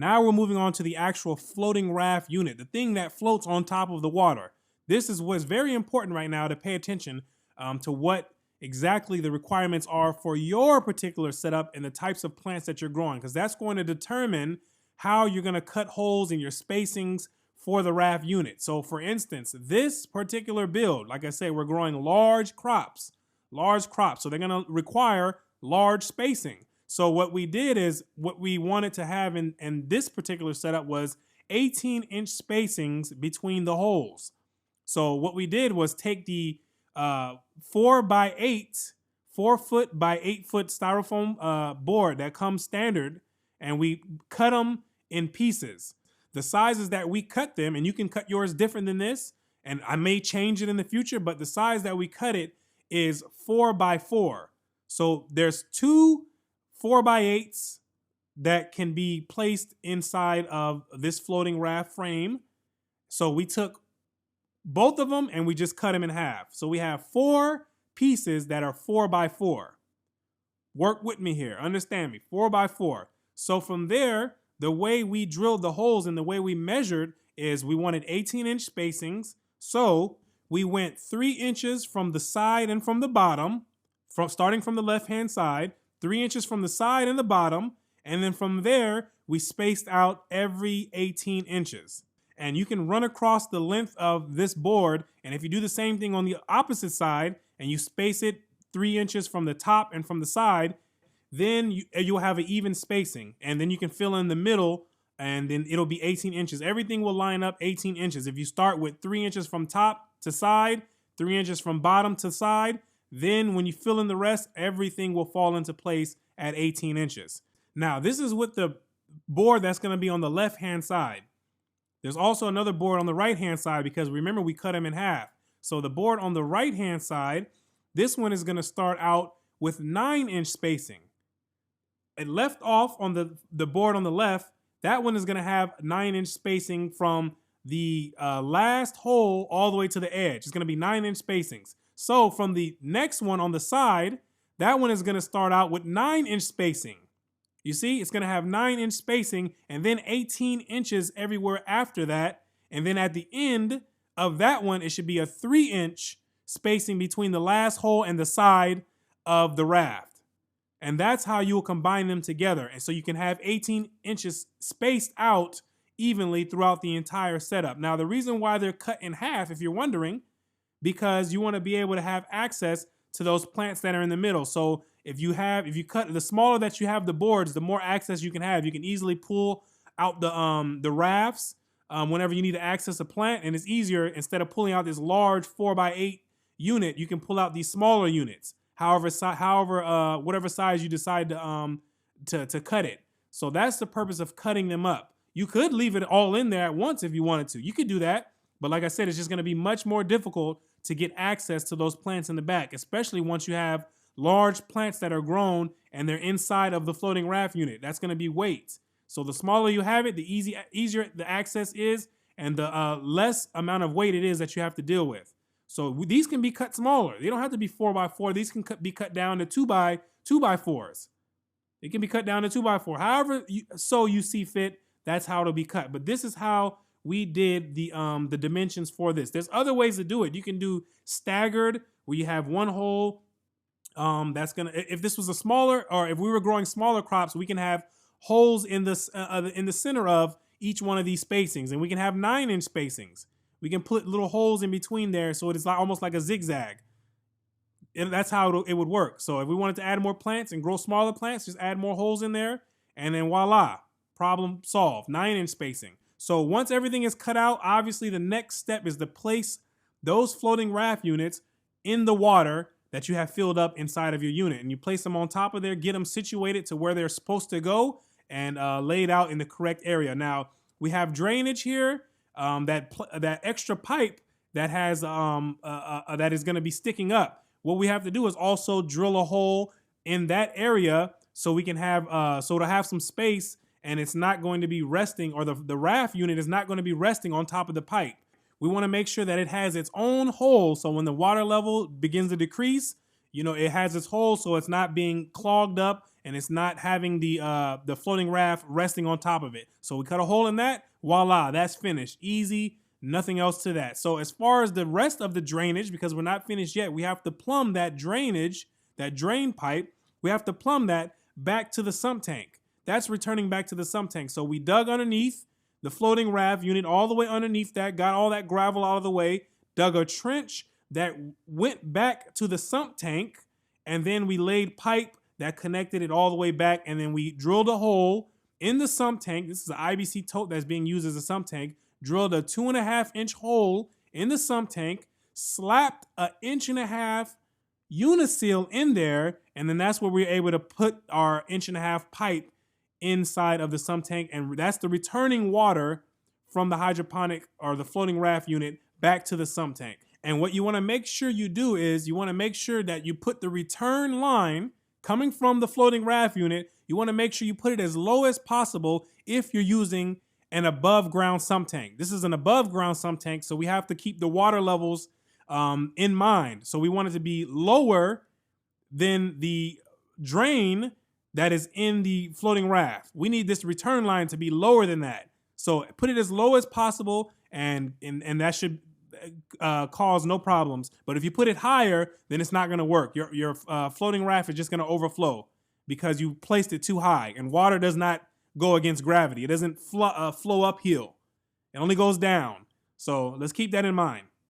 Now we're moving on to the actual floating raft unit, the thing that floats on top of the water. This is what's very important right now to pay attention to what exactly the requirements are for your particular setup and the types of plants that you're growing, because that's going to determine how you're going to cut holes in your spacings for the raft unit. So for instance, this particular build, like I say, we're growing large crops. So they're going to require large spacing. So what we did is, what we wanted to have in this particular setup was 18-inch spacings between the holes. So what we did was take the 4 by 8, 4 foot by 8 foot styrofoam board that comes standard, and we cut them in pieces. The sizes that we cut them, and you can cut yours different than this, and I may change it in the future, but the size that we cut it is 4 by 4. So there's 2 4 by 8s that can be placed inside of this floating raft frame. So we took both of them and we just cut them in half. So we have 4 pieces that are 4 by 4. Work with me here, understand me, 4 by 4. So from there, the way we drilled the holes and the way we measured is we wanted 18-inch spacings. So we went 3 inches from the side and from the bottom, starting from the left-hand side, 3 inches from the side and the bottom, and then from there, we spaced out every 18 inches. And you can run across the length of this board, and if you do the same thing on the opposite side, and you space it 3 inches from the top and from the side, then you'll have an even spacing, and then you can fill in the middle, and then it'll be 18 inches. Everything will line up 18 inches. If you start with 3 inches from top to side, 3 inches from bottom to side, then when you fill in the rest, everything will fall into place at 18 inches. Now, this is with the board that's going to be on the left-hand side. There's also another board on the right-hand side, because remember, we cut them in half. So the board on the right-hand side, this one is going to start out with 9-inch spacing. It left off on the board on the left. That one is going to have 9-inch spacing from the last hole all the way to the edge. It's going to be 9-inch spacings. So from the next one on the side, that one is going to start out with 9-inch spacing. You see, it's going to have 9-inch spacing and then 18 inches everywhere after that. And then at the end of that one, it should be a 3-inch spacing between the last hole and the side of the raft. And that's how you'll combine them together. And so you can have 18 inches spaced out evenly throughout the entire setup. Now, the reason why they're cut in half, if you're wondering, because you want to be able to have access to those plants that are in the middle. So if you cut, the smaller that you have the boards, the more access you can have. You can easily pull out the rafts whenever you need to access a plant, and it's easier. Instead of pulling out this large 4 by 8 unit, you can pull out these smaller units. Whatever size you decide to cut it. So that's the purpose of cutting them up. You could leave it all in there at once if you wanted to. You could do that. But like I said, it's just going to be much more difficult to get access to those plants in the back, especially once you have large plants that are grown and they're inside of the floating raft unit. That's going to be weight. So the smaller you have it, the easier the access is, and the less amount of weight it is that you have to deal with. So these can be cut smaller. They don't have to be 4 by 4. These can be cut down to 2 by 4s. It can be cut down to 2 by 4. However you see fit, that's how it'll be cut. But this is how we did the dimensions for this. There's other ways to do it. You can do staggered, where you have one hole. That's gonna, if this was a smaller, or if we were growing smaller crops, we can have holes in the center of each one of these spacings, and we can have 9-inch spacings. We can put little holes in between there, so it is almost like a zigzag. And that's how it would work. So if we wanted to add more plants and grow smaller plants, just add more holes in there, and then voila, problem solved. 9-inch spacing. So once everything is cut out, obviously the next step is to place those floating raft units in the water that you have filled up inside of your unit. And you place them on top of there, get them situated to where they're supposed to go, and laid out in the correct area. Now, we have drainage here, that extra pipe that has that is going to be sticking up. What we have to do is also drill a hole in that area so we can have to have some space, and it's not going to be resting, or the raft unit is not going to be resting on top of the pipe. We want to make sure that it has its own hole, so when the water level begins to decrease, it has its hole, so it's not being clogged up and it's not having the floating raft resting on top of it. So we cut a hole in that. Voila, that's finished. Easy, nothing else to that. So as far as the rest of the drainage, because we're not finished yet, we have to plumb that drainage, that drain pipe. We have to plumb that back to the sump tank. That's returning back to the sump tank. So we dug underneath the floating raft unit, all the way underneath that, got all that gravel out of the way, dug a trench that went back to the sump tank, and then we laid pipe that connected it all the way back, and then we drilled a hole in the sump tank. This is an IBC tote that's being used as a sump tank. Drilled a 2.5-inch hole in the sump tank, slapped an 1.5-inch uniseal in there, and then that's where we're able to put our 1.5-inch pipe inside of the sump tank, and that's the returning water from the hydroponic or the floating raft unit back to the sump tank. And what you want to make sure you do is you want to make sure that you put the return line coming from the floating raft unit, you want to make sure you put it as low as possible if you're using an above ground sump tank. This is an above ground sump tank, so we have to keep the water levels in mind. So we want it to be lower than the drain that is in the floating raft. We need this return line to be lower than that. So put it as low as possible, and that should cause no problems. But if you put it higher, then it's not going to work. Your floating raft is just going to overflow because you placed it too high, and water does not go against gravity. It doesn't flow uphill. It only goes down. So let's keep that in mind.